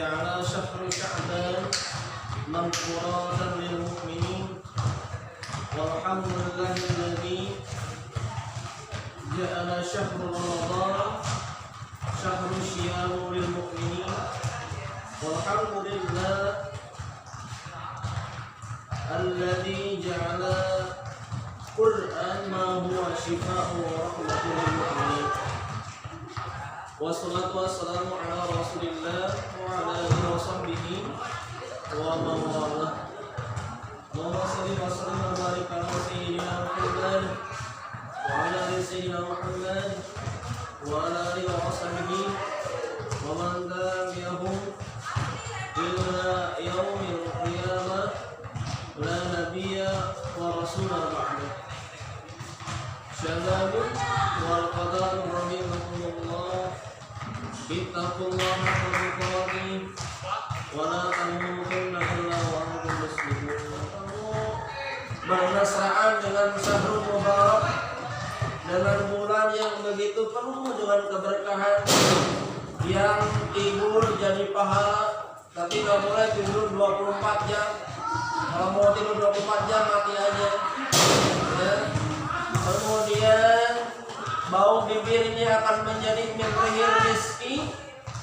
جعل شهر شعبان مغفرة للمؤمنين والحمد لله الذي جعل شهر رمضان شهر صيام للمؤمنين والحمد لله الذي جعل القرآن ما هو شفاء ورحمة للمؤمنين والصلاة والسلام على رسول الله وعلى آله وصحبه ومن والاه. اللهم صل وسلم وبارك على سيدنا محمد وعلى آل سيدنا محمد وعلى آله وصحبه ومن تبعهم إلى يوم القيامة لا نبي ورسول بعده. شباب والقضاء رحمكم الله اتقوا الله حق تقاته ولا تموتن إلا وأنتم مسلمون. Bermesraan dengan syahrul mubarak, dengan bulan yang begitu penuh dengan keberkahan, yang tidur jadi pahala, tapi nggak boleh tidur 24 jam. Kalau mau tidur 24 jam mati aja. Ya. Kemudian bau bibirnya akan menjadi mirrihir rizki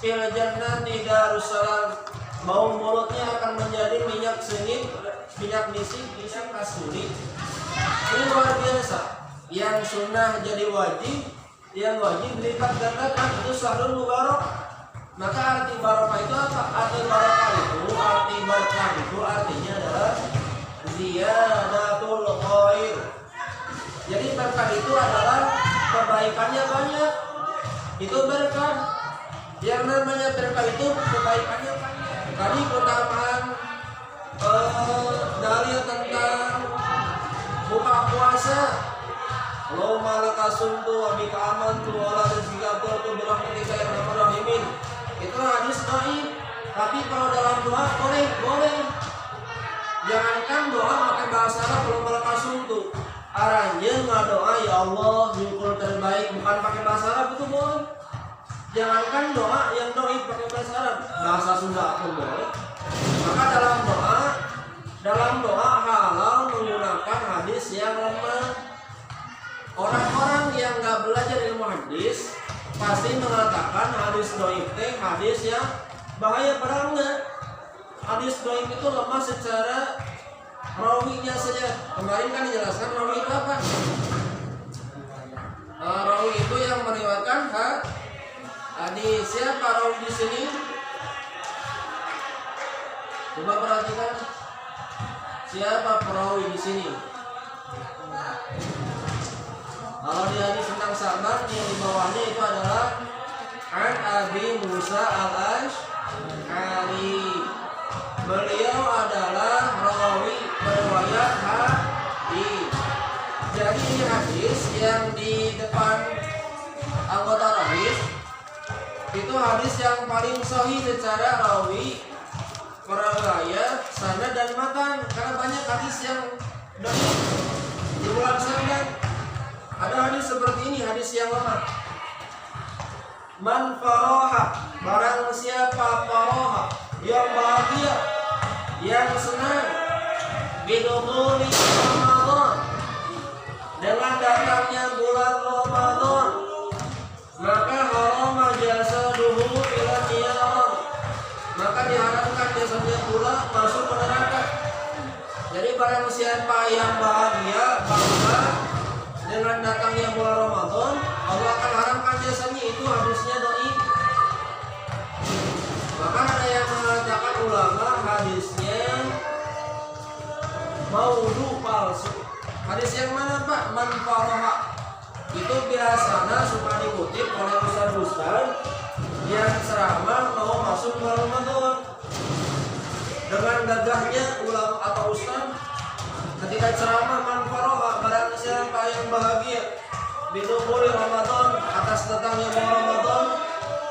fil jannati darussalam. Bau mulutnya akan menjadi minyak sengit, minyak misik kasuri. Ini luar biasa. Yang sunnah jadi wajib, yang wajib dilipat gandakan, itu syahrul mubarak. Maka arti barokah itu apa? Arti barokah itu artinya adalah ziyadatul khair. Jadi berkah itu adalah kebaikannya banyak. Itu berkah. Yang namanya berkah itu kebaikannya banyak. Tadi keutamaan dalil tentang buka puasa. Allahumma laka sumtu wa bika amantu wa la rizqika tu birahmatika ya arhamar rahimin. Itu hadis dhaif. Tapi kalau dalam doa boleh. Jangankan doa pakai bahasa Arab kalau laka sumtu. Arahnya doa ya Allah nyukur terbaik, bukan pakai bahasa Arab itu boleh. Jangankan doa yang dhaif pakai bahasa Arab, bahasa Sunda pun boleh. Maka dalam doa halal menggunakan hadis yang lemah. Orang-orang yang nggak belajar ilmu hadis pasti mengatakan hadis dhaif teh hadis yang bahaya, padahal enggak. Hadis dhaif itu lemah secara rawinya saja. Kemarin kan dijelaskan rawi itu apa? Rawi itu yang meriwayatkan hadis. Siapa rawi di sini? Coba perhatikan. Siapa perawi di sini? Kalau di hadis tentang sahabat yang di bawahnya itu adalah An Abi Musa al-Ash'ari. Beliau adalah rawi riwayat hadis. Jadi ini hadis yang di depan anggota hadis itu hadis yang paling sahih secara rawi, periwayat, sanad dan matan. Karena banyak hadis yang dhaif di bulan sanad. Ada hadis seperti ini, hadis yang lemah. Man faraha, barang siapa faraha, yang bahagia, yang senang, bidukhuli Ramadan, dengan datangnya bulan Ramadan, maka harama jasaduhu ila niyaran, maka diharamkan jasadnya pula masuk ke neraka. Jadi barang siapa yang bahagia, bangga dengan datangnya bulan Ramadan, Allah akan haramkan jasanya. Itu hadisnya dhaif. Maka ada yang mengatakan ulama hadisnya maudhu, palsu. Hadis yang mana Pak? Man faraha. Itu biasanya suka dikutip oleh ustaz-ustaz yang ceramah mau masuk bulan Ramadan. Dengan gagahnya ulama atau ustaz ketika ceramah, man faraha, barang siapa yang bahagia bidukhuli Ramadan, atas datangnya bulan Ramadan,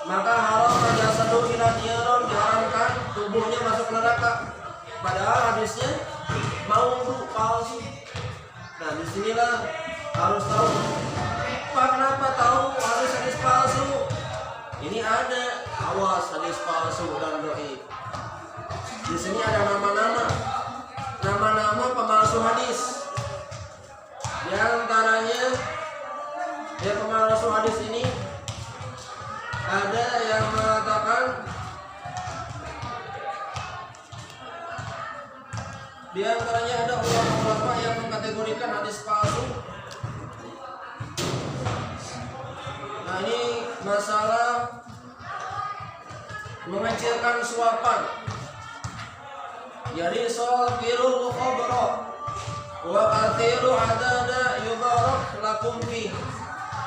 maka haram jasadu ila niyaran, diharamkan tubuhnya masuk neraka. Padahal hadisnya maudhu, palsu. Nah disinilah harus tahu. Pak, kenapa tahu harus hadis palsu? Ini ada, awas hadis palsu dan dhaif. Di sini ada nama-nama pemalsu hadis. Di antaranya ya pemalsu hadis ini ada yang mengatakan, di antaranya ada ulama-ulama yang mengkategorikan hadis palsu. Nah, ini masalah mengecilkan suapan. Jadi saqirul khabra wa qatilu adada yubarak lakum fi.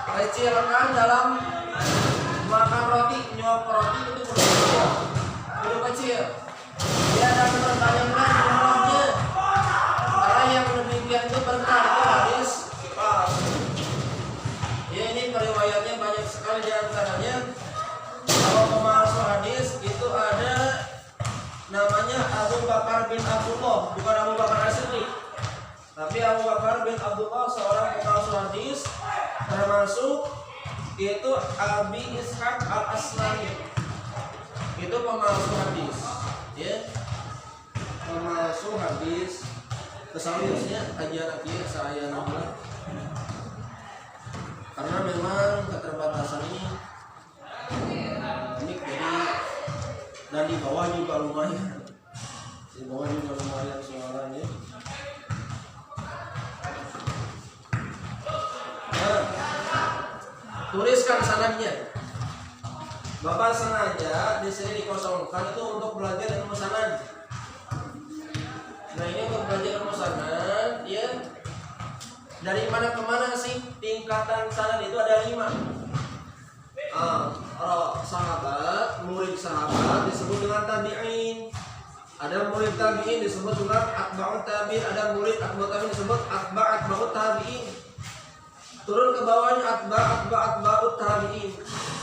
Kecilkan dalam makan roti, nyuap roti itu perlu kecil. Dia akan bertanya-tanya jumlahnya. Karena yang demikian itu berkah itu hadis palsu. Ya, ini periwayatnya banyak sekali, di antaranya kalau pemalsu hadis itu ada namanya Abu Bakar bin Abdullah, bukan Abu Bakar As-Siddiq, tapi Abu Bakar bin Abdullah, seorang pemalsu hadis, termasuk itu Abi Ishaq Al-Aslami, itu pemalsu hadis, ya, pemalsu hadis. Kesawiusnya kajian akhir saya nama, karena memang keterbatasan ini jadi, dan di bawah juga lumayan, suaranya. Nah, tuliskan sanadnya. Bapak sengaja di sini dikosongkan itu untuk belajar ilmu sanad. Nah, ini untuk belajar ilmu sanad, ya. Dari mana ke mana sih tingkatan sanad itu ada 5. Sahabat, murid sahabat disebut dengan tabi'in. Ada murid tabi'in disebut dengan atba'ut tabi'in. Ada murid atba'ut tabi'in disebut atba'ut tabi'in. Turun ke bawahnya atba'ut tabi'in.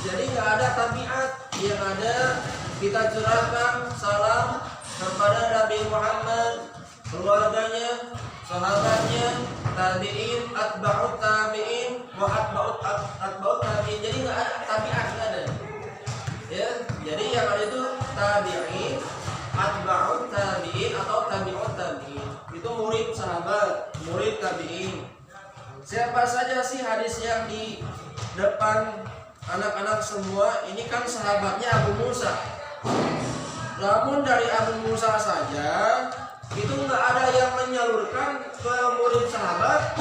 Jadi nggak ada tabi'at, yang ada kita curahkan salam kepada Nabi Muhammad, keluarganya, sahabatnya, tabi'in, atba'ut tabi'in, wa atba'ut tabi'in. Jadi nggak ada tabi'at, nggak ada. Ya, jadi yang ada itu tabi'in, atba'ut tabi'in atau tabi'ut tabi'in. Itu murid sahabat, murid tabi'in. Siapa saja sih hadis yang di depan anak-anak semua ini kan sahabatnya Abu Musa. Namun dari Abu Musa saja itu nggak ada yang menyalurkan ke murid sahabat,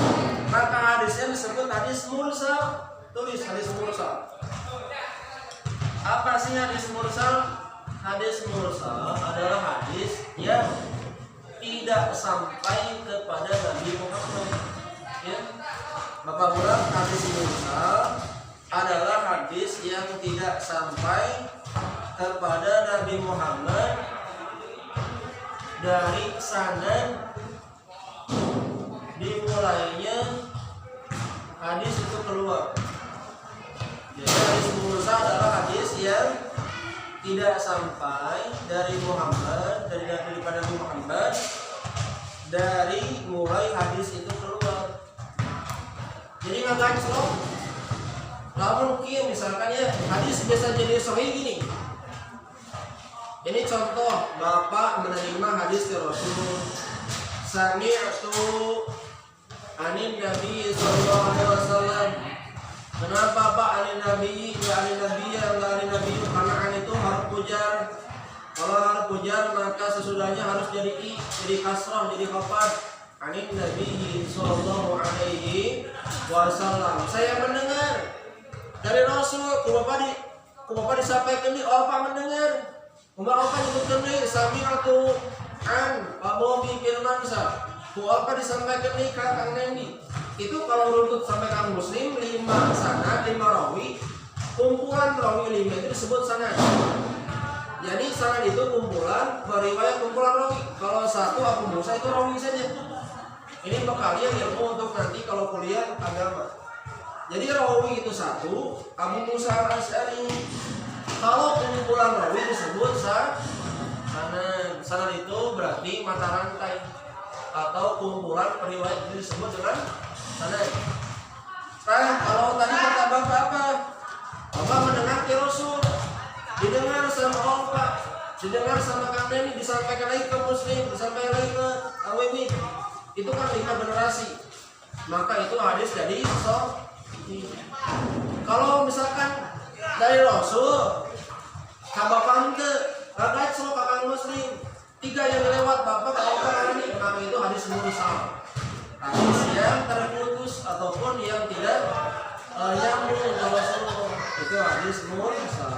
maka hadisnya disebut hadis mursal. Tulis hadis mursal. Apa sih hadis mursal? Hadis mursal adalah hadis yang tidak sampai kepada Nabi Muhammad. Ya. Bapak bilang hadis mursal adalah hadis yang tidak sampai kepada Nabi Muhammad dari sanad dimulainya hadis itu keluar. Jadi hadis mursal adalah hadis yang tidak sampai dari Muhammad, daripada Muhammad, dari mulai hadis itu keluar. Jadi nggak gacor. Lalu mungkin misalkan ya hadis biasa jadi sahih gini. Ini contoh bapak menerima hadis dari Rasul. Sami'tu anin Nabi sallallahu alaihi wasallam. Kenapa Pak anin Nabi? Ya anin Nabi yang anin Nabi, karena an itu harus pujar. Kalau harus pujar maka sesudahnya harus jadi i, jadi kasrah, jadi khafad. Anin Nabi sallallahu alaihi wasallam. Saya mendengar dari Rasul, ku bapak disampaikan di Bapak mendengar. Bapak nyebutkan di sami'tu an Pak Bobi Firmansyah. Ku Bapak disampaikan di Kang Nendi. Itu kalau runtut sampai Kang Muslim 5 sanad, 5 rawi. Kumpulan rawi 5 itu disebut sanad. Jadi sanad itu kumpulan beriwayat kumpulan rawi. Kalau satu Abu Musa itu rawi saja. Ini bekalian ilmu untuk nanti kalau kuliah agama. Jadi rawi itu satu, Abu Musa Al-Asy'ari. Kalau kumpulan rawi disebut sanad. Sanad itu berarti mata rantai atau kumpulan periwayat itu disebut dengan sanad. Nah, kalau tadi kata Bapak apa? Bapak mendengar ke Rasul, didengar sama Bapak, didengar sama Kang Deni, disampaikan lagi ke Muslim, disampaikan lagi ke AWB. Itu kan 5 generasi. Maka itu hadis jadi sahih. Kalau misalkan dari Rasul, kabapan ke kagak so kakang Muslim, 3 yang lewat bapak kalau ini, maka itu hadis mursal. Hadis yang terputus ataupun yang tidak nyambung dengan Rasulullah, itu hadis mursal.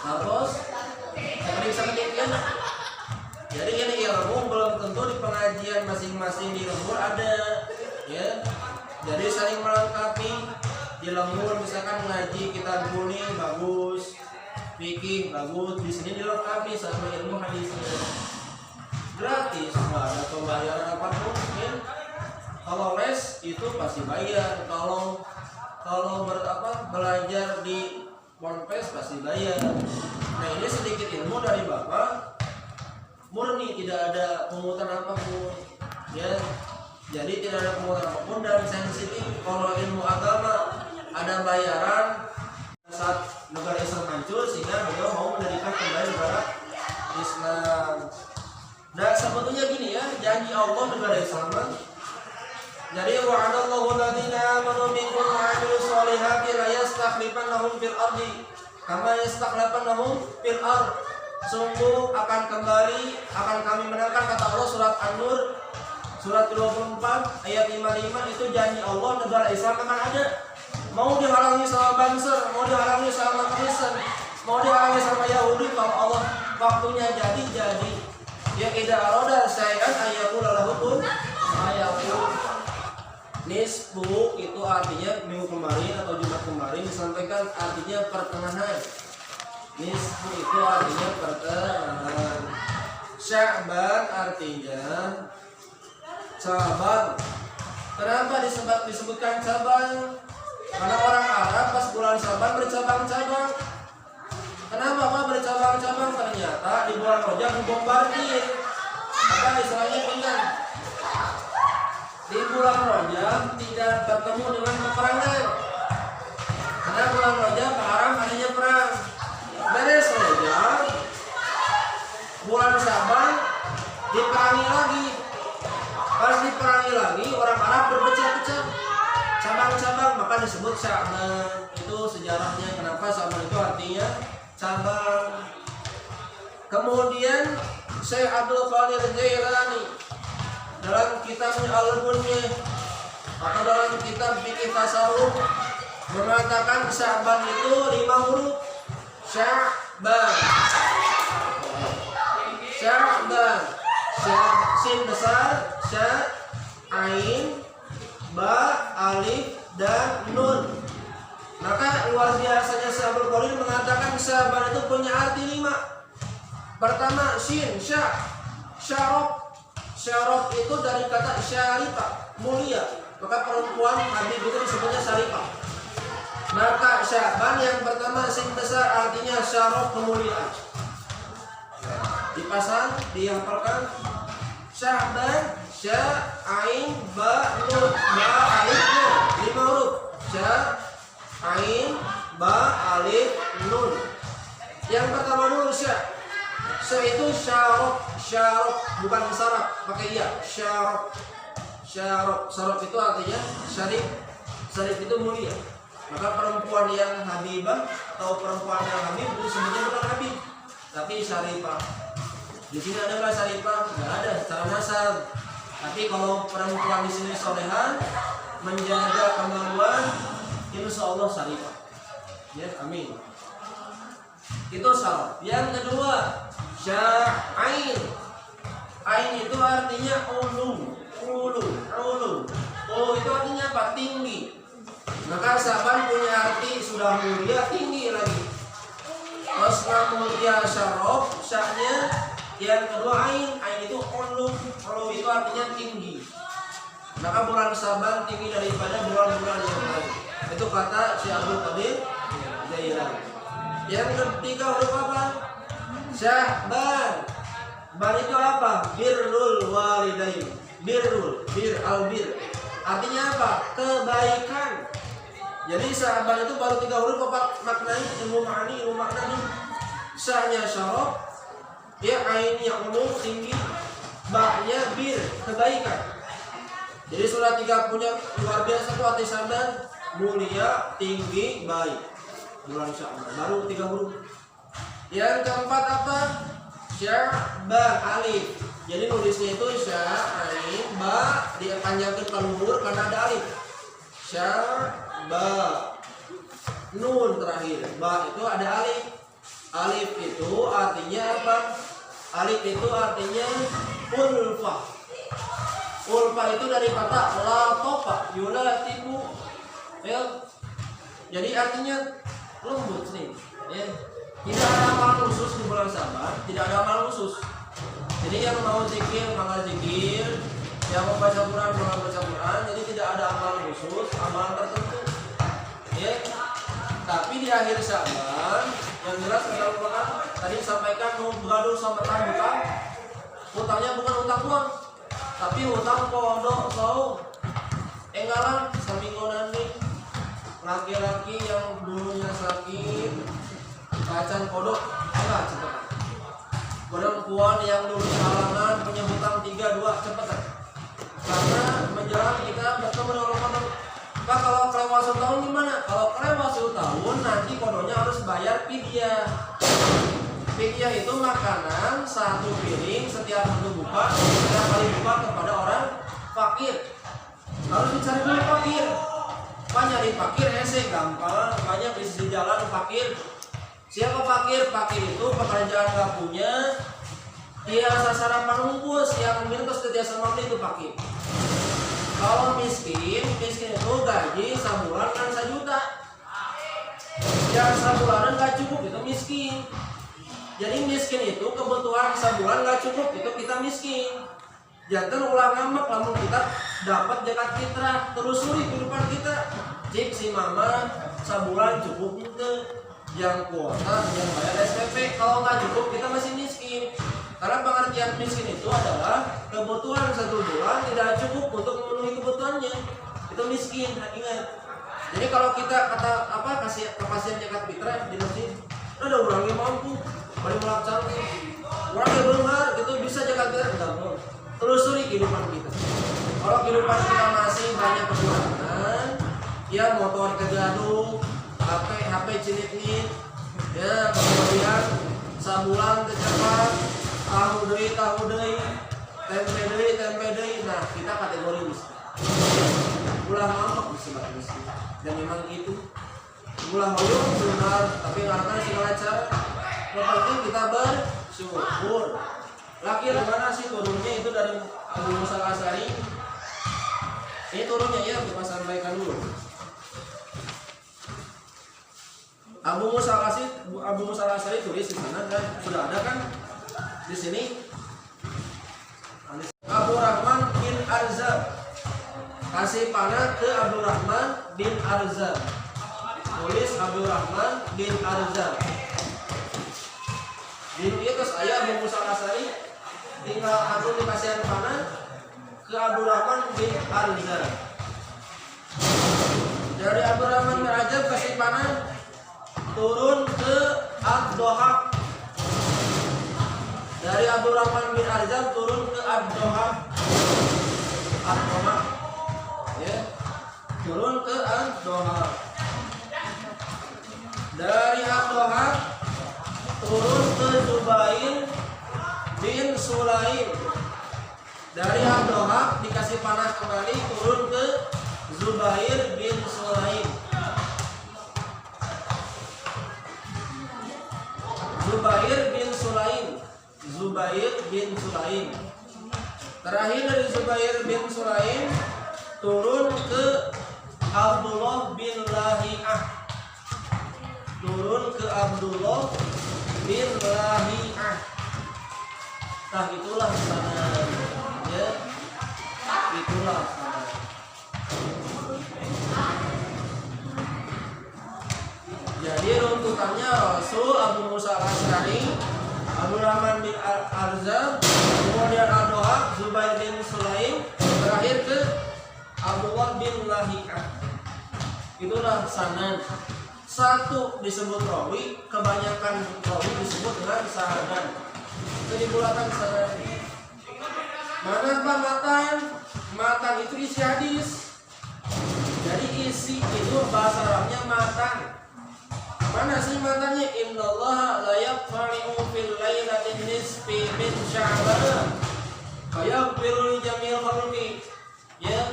Terus tadi sedikit. Jadi ini ilmu belum tentu di pengajian masing-masing di lembur ada, ya. Jadi saling melengkapi. Di lembur misalkan ngaji kita kuning bagus, fikih bagus, di sini dilengkapi sama ilmu hadisnya. Gratis, nggak ada pembayaran apapun. Ya. Kalau les itu pasti bayar. Kalau belajar di ponpes pasti bayar. Nah ini sedikit ilmu dari bapak, murni tidak ada pungutan apapun, ya. Jadi tidak ada pungutan apapun dan sensitif. Kalau ilmu agama ada bayaran saat negara Islam hancur sehingga beliau mau mendirikan kembali negara Islam. Nah sebetulnya gini ya, janji Allah negara Islam. Jadi wa'adallahu alladziina aamanu minkum wa 'amilus shalihati la yastakhlifannahum fil ardi kama yastakhlafannahum fil ard. Sungguh akan kami menangkan, kata Allah surat An-Nur surat 24 ayat 55. Itu janji Allah negara Islam akan ada. Mau dihalangi sama Banser, mau dihalangi sama Kristen, mau dihalangi sama Yahudi, kalau Allah waktunya jadi. Ya idza arada syai'an ayyakula lahu kun fayakun. Nisfu itu artinya minggu kemarin atau Jumat kemarin disampaikan artinya pertengahan. Nisfu itu artinya pertengahan. Sya'ban artinya cabang. Kenapa disebutkan cabang? Karena orang Arab pas bulan Syaban bercabang-cabang. Kenapa Pak bercabang-cabang? Ternyata di bulan Rajab dibombardir. Apa istilahnya pindah? Di bulan Rajab tidak bertemu dengan peperangan. Karena bulan Rajab haram adanya perang. Beres Rajab, bulan Syaban diperangi lagi. Pas diperangi lagi, orang Arab berpecah-pecah, cabang-cabang, maka disebut Sya'ban. Itu sejarahnya kenapa Sya'ban itu artinya cabang. Kemudian Syekh Abdul Qadir Jailani dalam kitabnya Al-Bunyah atau dalam kitab fikih tasawuf mengatakan Sya'ban itu 5 huruf. Sya'ban, Sya'ban, sin besar, sya, ain, ba, alif, dan nun. Maka luar biasanya Syekh Abdul Qadir mengatakan Sya'ban itu punya arti 5. Pertama sin, sya, syarab. Syarab itu dari kata syarifah, mulia. Maka perempuan Habib itu disebutnya syarifah. Maka Sya'ban yang pertama sin besar artinya syarab, kemuliaan. Dipasang, dihafalkan. Sya'ban, sya, ain, ba, nun. Ba, alif, nun. 5 huruf. Sya, ain, ba, alif, nun. Yang pertama dulu sya. Sya itu syarab, syarab bukan sarab, pakai iya. Syarab, syarab, syarab itu artinya syarif. Syarif itu mulia. Maka perempuan yang habibah atau perempuan yang habib itu sebenarnya bukan habib, tapi syarifah. Di sini ada nggak syarifah? Nggak ada secara nasab. Tapi kalau perempuan di sini solehan, menjaga kemaluan, insya Allah syarifah. Ya, amin. Itu salah. Yang kedua, sya'ain. Ain itu artinya ulu. Oh itu artinya apa? Tinggi. Maka Sya'ban punya arti sudah mulia, tinggi lagi. Terus mulia syarab, sya'nya. Yang kedua ain itu ulu itu artinya tinggi. Maka bulan Sya'ban tinggi daripada bulan-bulan yang lain. Itu kata Syekh Abdul Qadir Jailani. Yang ketiga huruf apa? Sya'ban. Ban itu apa? Birrul walidain. Bir, albir. Artinya apa? Kebaikan. Jadi sahabat itu baru 3 huruf apa maknanya, ilmu makna nih. Sa-nya syaraf, ya ainnya umum tinggi, ba-nya bir kebaikan. Jadi surat 3 punya luar biasa tuh arti sahabat, mulia, tinggi, baik. Bulan Sya'ban baru 3 huruf. Yang keempat apa? Sya-ba alif. Jadi nulisnya itu sya alif ba dipanjangkan ke luhur karena ada alif. Sya-ba nun terakhir. Ba itu ada alif. Alif itu artinya apa? Alif itu artinya ulfa. Ulfa itu dari kata latofa yulatibu. Ya. Jadi artinya lembut nih. Ya. Tidak ada amalan khusus di bulan Sya'ban, tidak ada amalan khusus. Jadi yang mau zikir maka zikir, yang mau baca Quran maka baca Quran. Jadi tidak ada amalan khusus, amalan tertentu. Ya. Tapi di akhir Sya'ban yang jelas dalam Quran tadi disampaikan mau bergaduh sama hutang. Hutangnya bukan hutang uang, tapi hutang kodok saum. Enggalan saminggonan nih laki-laki yang dulunya sakit kacan kodok enggak cepetan. Perempuan yang dulunya halangan punya hutang 3-2 cepetan. Karena menjelang kita bertemu dengan Allah. Pak, kalau kelewat 1 tahun gimana? Kalau kelewat 1 tahun nanti kodoknya harus bayar fidyah. Fidyah itu makanan 1 piring setiap kali buka kepada orang fakir. Harus dicari dulu fakir. Pak, nyari fakir hese gampang, banyak di jalan fakir. Siapa fakir? Fakir itu pekerjaan gak punya, dia sarapan ungkus yang minus setiap sama itu fakir. Kalau miskin itu gaji sebulan kan 1 juta. Yang sebulanan gak cukup itu miskin. Jadi miskin itu kebutuhan sebulan gak cukup itu kita miskin. Jangan ulah ngambek lamun kita dapat zakat fitrah, telusuri kehidupan kita. Cik si mama sebulan cukup itu. Yang kuota, yang bayar SPP. Kalau nggak cukup kita masih miskin. Karena pengertian miskin itu adalah kebutuhan 1 bulan tidak cukup untuk memenuhi kebutuhannya. Itu miskin, ingat. Jadi kalau kita kasih kepastian zakat fitrah di masjid, ada orang yang mampu, paling melak cantik, orang yang belum itu bisa zakat fitrah tidak mau. Telusuri kehidupan kita. Kalau kehidupan kita masih banyak kekurangan, ya motor kegaduh, HP cilik-cilik, ya kemudian sebulan kecepat, tahu deui, tempe deui, nah kita kategori miskin. Ulah ngambek disebut miskin. Dan memang itu ulah hoyong benar, tapi karena segala cara, yang penting kita bersyukur. Laki mana sih turunnya itu dari Abu Musa al-Asy'ari? Ini turunnya ya, kita sampaikan dulu. Abu Musa al-Asy'ari tulis di sana dan sudah ada kan di sini. Abu Rahman bin Arzam, kasih panah ke Abu Rahman bin Arzam. Tulis Abu Rahman bin Arzam. Di itu saya Abu Musa al-Asy'ari tinggal aku dikasih panah ke Abu Rahman bin Arzam. Dari Abu Rahman bin Arzam kasih panah turun ke Ad-Dohak. Dari Abu Rahman bin Arzam turun ke Ad-Dohak. Ad-Dohak, ya, turun ke Ad-Dohak. Dari Ad-Dohak turun ke Zubair bin Sulaim. Dari Ad-Dohak dikasih panah kembali turun ke Zubair bin Sulaim. Zubair bin Sulaim. Terakhir dari Zubair bin Sulaim turun ke Abdullah bin Lahi'ah. Turun ke Abdullah bin Lahi'ah. Nah itulah sana, ya, itulah sana. Jadi runtutannya Rasul, Abu Musa al-Asy'ari, Abu Rahman bin Arzam, kemudian Ad-Dohak, Zubair bin Sulaim, terakhir ke Abdullah bin Lahi'ah. itulah sanad. Satu disebut rawi, kebanyakan rawi disebut dengan sanad. Jadi bulatan sanad. Mana Pak matan? Matan itu isi hadis. Jadi isi itu bahasa Arabnya matan. Mana sih matanya? Innallaha la yaqfa'u fil lailatin nisfi min sya'ban. Fayaghfiru li jami'il khalqi. Ya,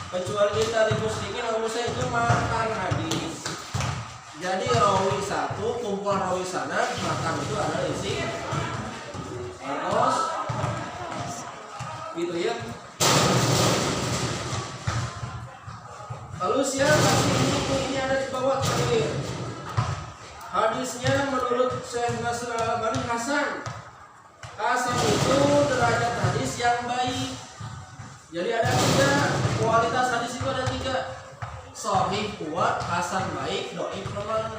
kecuali kita di musyrikin manusia itu matan hadis. Jadi rawi satu, kumpulan rawi sanad, matan itu adalah isi. Terus gitu ya. Lalu siapa sih ini ada di bawah terakhir. Hadisnya menurut Syekh Nasr Al-Albani hasan. Hasan itu derajat hadis yang baik. Jadi ada 3 kualitas hadis itu ada 3. Sahih kuat, hasan baik, dhaif lemah.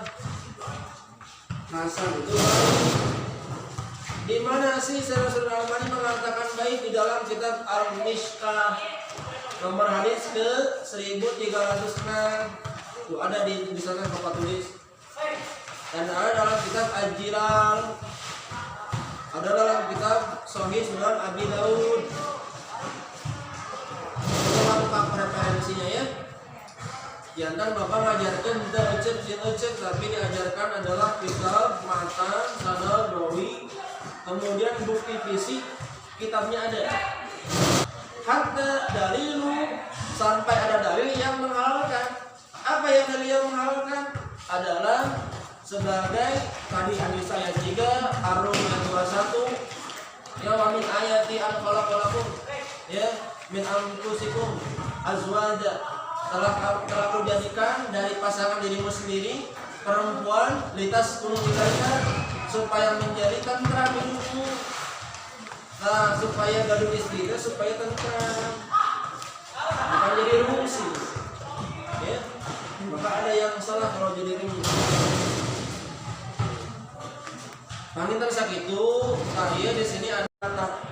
Hasan itu baik. Di mana sih Syekh Nasr Al-Albani mengatakan baik? Di dalam kitab Al-Mishkah nomor hadis ke 1306. Itu ada di sana Bapak tulis. Dan ada dalam kitab Al-Jilal, ada dalam kitab Sahih Sunan Abi Daud. Itu lengkap referensinya ya. Jangan Bapak ngajarkan tidak ecek, tapi diajarkan adalah kitab, matan, sanad, rawi, kemudian bukti fisik, kitabnya ada. Hatta dalilu, sampai ada dalil yang menghalalkan. Apa yang dalil yang menghalalkan? Adalah sebagai tadi hadis ayat 3 Ar-Rum ayat 21 ya wa min ayati an khalaqalakum ya min anfusikum azwaja, telah aku jadikan dari pasangan dirimu sendiri perempuan litas kunu kalian supaya menjadi tentram hidupmu. Nah, supaya gaduh istri supaya tentram, bukan jadi rumus ya. Maka ada yang salah kalau jadi rumus. Panginten sakitu, tadi di sini ada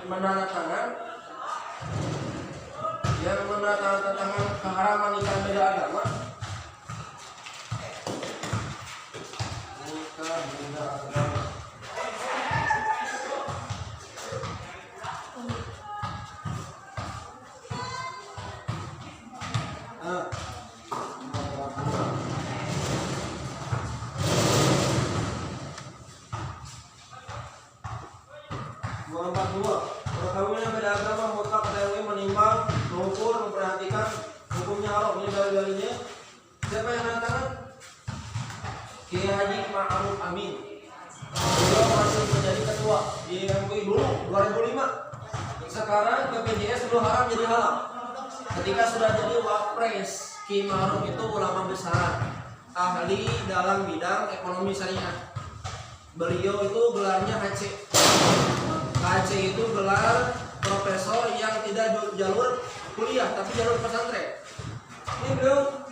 menandatangan yang menandatangan keharaman nikah beda agama. Nikah beda agama. Perkawinan beda agama mutlak ketahui menimbang, mengukur, memperhatikan hukumnya haram. Ini dalil-dalilnya. Siapa yang menandatangan? Kiai Haji Ma'ruf Amin. Beliau masih menjadi ketua di MUI dulu 2005. Sekarang BPJS dulu haram jadi halal. Ketika sudah jadi wapres, Kiai Ma'ruf itu ulama besar, ahli dalam bidang ekonomi syariah. Beliau itu gelarnya HC. HC itu gelar profesor yang tidak jalur kuliah tapi jalur pesantren. Ini beliau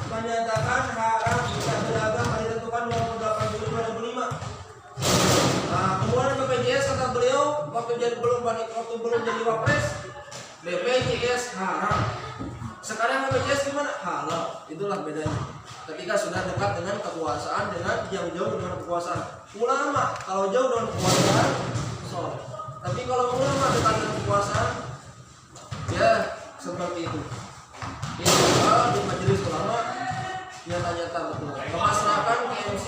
menyatakan haram nikah beda agama ditentukan 28 Juli 2005. Nah, kemudian BPJS kata beliau waktu belum jadi wapres, BPJS haram. Sekarang BPJS gimana? Halal. Itulah bedanya. Ketika sudah dekat dengan kekuasaan, dengan yang jauh dengan kekuasaan. Ulama kalau jauh dengan kekuasaan, soleh. Tapi kalau ulama dekat dengan kekuasaan, ya seperti itu. Ini di majelis ulama nyata-nyata betul. Kemasrakan KMC